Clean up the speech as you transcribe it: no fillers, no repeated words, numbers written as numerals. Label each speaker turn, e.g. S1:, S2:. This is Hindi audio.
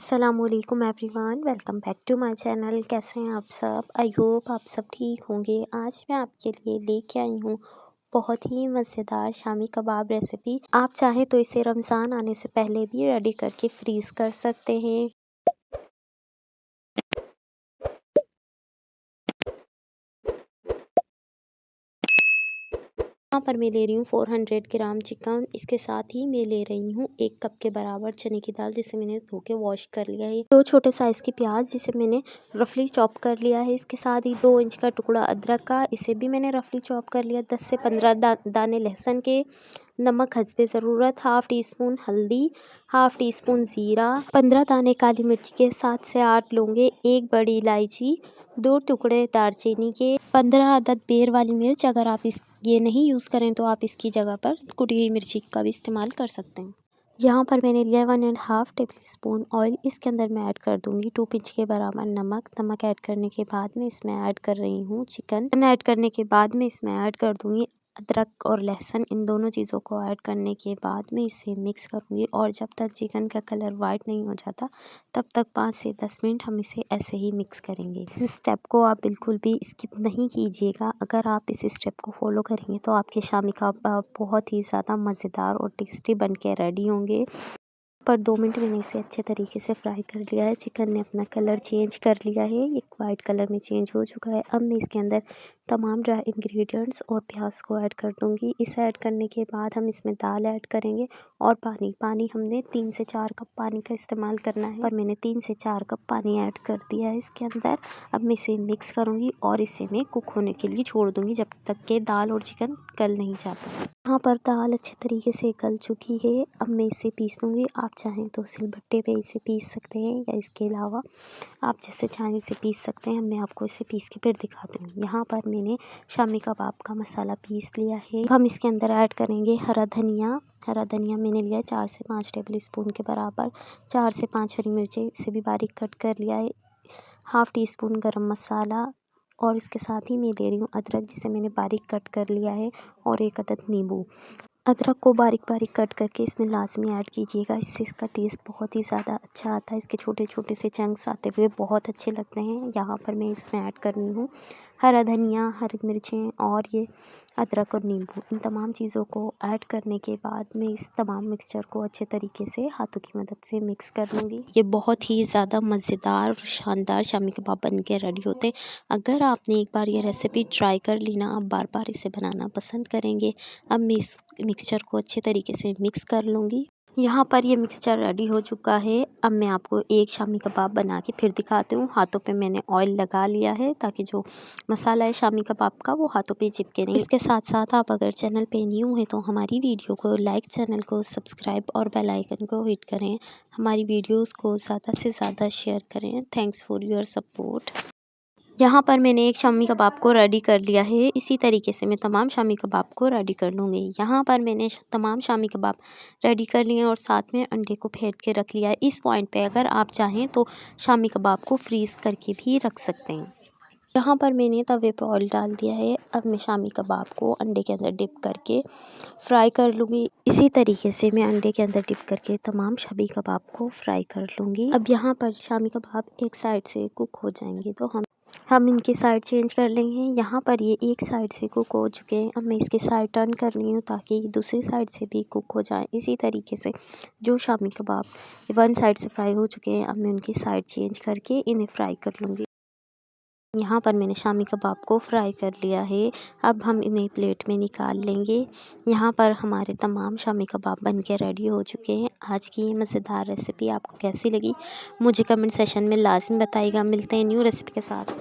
S1: अस्सलामुअलैकुम everyone, welcome back to my channel. कैसे हैं आप सब? आई होप आप सब ठीक होंगे। आज मैं आपके लिए लेके आई हूँ बहुत ही मज़ेदार शामी कबाब रेसिपी। आप चाहें तो इसे रमज़ान आने से पहले भी रेडी करके फ्रीज़ कर सकते हैं। यहाँ पर मैं ले रही हूँ 400 ग्राम चिकन। इसके साथ ही मैं ले रही हूँ 1 कप के बराबर चने की दाल, जिसे मैंने धो के वॉश कर लिया है। 2 छोटे साइज़ की प्याज, जिसे मैंने रफली चॉप कर लिया है। इसके साथ ही 2 इंच का टुकड़ा अदरक का, इसे भी मैंने रफली चॉप कर लिया। 10 से 15 दाने लहसुन के। नमक हस्बे ज़रूरत। हाफ़ टी स्पून हल्दी, हाफ़ टी स्पून ज़ीरा, 15 दाने काली मिर्च के, 7 से 8 लौंगे, 1 बड़ी इलायची, 2 टुकड़े दालचीनी के, 15 अदद बेर वाली मिर्च। अगर आप ये नहीं यूज़ करें तो आप इसकी जगह पर कुटी हुई मिर्ची का भी इस्तेमाल कर सकते हैं। यहाँ पर मैंने लिया 1.5 टेबल स्पून ऑयल। इसके अंदर मैं ऐड कर दूंगी 2 पिंच के बराबर नमक ऐड करने के बाद मैं इसमें ऐड कर रही हूँ चिकन ऐड करने के बाद मैं इसमें ऐड कर दूंगी अदरक और लहसुन। इन दोनों चीज़ों को ऐड करने के बाद मैं इसे मिक्स करूँगी, और जब तक चिकन का कलर वाइट नहीं हो जाता तब तक 5 से 10 मिनट हम इसे ऐसे ही मिक्स करेंगे। इस स्टेप को आप बिल्कुल भी स्किप नहीं कीजिएगा। अगर आप इस स्टेप को फॉलो करेंगे तो आपके शामी कबाब बहुत ही ज़्यादा मज़ेदार और टेस्टी बन के रेडी होंगे। पर 2 मिनट मैंने इसे अच्छे तरीके से फ्राई कर लिया है। चिकन ने अपना कलर चेंज कर लिया है, एक वाइट कलर में चेंज हो चुका है। अब मैं इसके अंदर तमाम ड्राई इंग्रेडिएंट्स और प्याज को ऐड कर दूंगी। इसे ऐड करने के बाद हम इसमें दाल ऐड करेंगे और पानी हमने 3 से 4 कप पानी का इस्तेमाल करना है, और मैंने 3 से 4 कप पानी ऐड कर दिया है इसके अंदर। अब मैं इसे मिक्स करूँगी और इसे मैं कुक होने के लिए छोड़ दूँगी जब तक कि दाल और चिकन गल नहीं जाता। यहाँ पर दाल अच्छे तरीके से गल चुकी है। अब मैं इसे पीस लूँगी। आप चाहें तो सिलबट्टे पे इसे पीस सकते हैं, या इसके अलावा आप जैसे चाहें इसे पीस सकते हैं। मैं आपको इसे पीस के फिर दिखाती हूँ। यहाँ पर मैंने शामी कबाब का मसाला पीस लिया है। हम इसके अंदर ऐड करेंगे हरा धनिया मैंने लिया है 4 से 5 टेबल स्पून के बराबर। 4 से 5 हरी मिर्चें, इसे भी बारीक कट कर लिया है। हाफ़ टी स्पून गरम मसाला, और इसके साथ ही मैं ले रही हूँ अदरक, जिसे मैंने बारीक कट कर लिया है, और 1 अदद नींबू। अदरक को बारीक बारीक कट करके इसमें लाजमी ऐड कीजिएगा, इससे इसका टेस्ट बहुत ही ज़्यादा अच्छा आता है। इसके छोटे छोटे से चंक्स आते हुए बहुत अच्छे लगते हैं। यहाँ पर मैं इसमें ऐड कर रही हूँ हरा धनिया, हरी मिर्चें और ये अदरक और नींबू। इन तमाम चीज़ों को ऐड करने के बाद मैं इस तमाम मिक्सचर को अच्छे तरीके से हाथों की मदद से मिक्स कर लूँगी। ये बहुत ही ज़्यादा मज़ेदार और शानदार शामी कबाब बन के रेडी होते हैं। अगर आपने एक बार ये रेसिपी ट्राई कर ली ना, आप बार बार इसे बनाना पसंद करेंगे। अब मैं इस मिक्सचर को अच्छे तरीके से मिक्स कर लूँगी। यहाँ पर ये मिक्सचर रेडी हो चुका है। अब मैं आपको एक शामी कबाब बना के फिर दिखाती हूँ। हाथों पे मैंने ऑयल लगा लिया है, ताकि जो मसाला है शामी कबाब का वो हाथों पे चिपके नहीं। इसके साथ साथ आप अगर चैनल पे न्यू हैं तो हमारी वीडियो को लाइक, चैनल को सब्सक्राइब और बेल आइकन को हिट करें। हमारी वीडियोज़ को ज़्यादा से ज़्यादा शेयर करें। Thanks for your support. यहाँ पर मैंने एक शामी कबाब को रेडी कर लिया है। इसी तरीके से मैं तमाम शामी कबाब को रेडी कर लूँगी। यहाँ पर मैंने तमाम शामी कबाब रेडी कर लिए हैं, और साथ में अंडे को फेंट के रख लिया है। इस पॉइंट पे अगर आप चाहें तो शामी कबाब को फ्रीज़ करके भी रख सकते हैं। यहाँ पर मैंने तवे पर ऑयल डाल दिया है। अब मैं शामी कबाब को अंडे के अंदर डिप करके फ्राई कर लूँगी। इसी तरीके से मैं अंडे के अंदर डिप करके तमाम शामी कबाब को फ्राई कर लूँगी। अब यहाँ पर शामी कबाब एक साइड से कुक हो जाएंगे तो हम इनकी साइड चेंज कर लेंगे। यहाँ पर ये एक साइड से कुक हो चुके हैं। अब मैं इसकी साइड टर्न कर रही हूँ, ताकि दूसरी साइड से भी कुक हो जाए। इसी तरीके से जो शामी कबाब वन साइड से फ्राई हो चुके हैं, अब मैं उनकी साइड चेंज करके इन्हें फ्राई कर लूँगी। यहाँ पर मैंने शामी कबाब को फ्राई कर लिया है। अब हम इन्हें प्लेट में निकाल लेंगे। यहाँ पर हमारे तमाम शामी कबाब बन के रेडी हो चुके हैं। आज की ये मज़ेदार रेसिपी आपको कैसी लगी मुझे कमेंट सेशन में लाज़मी बताइएगा। मिलते हैं न्यू रेसिपी के साथ।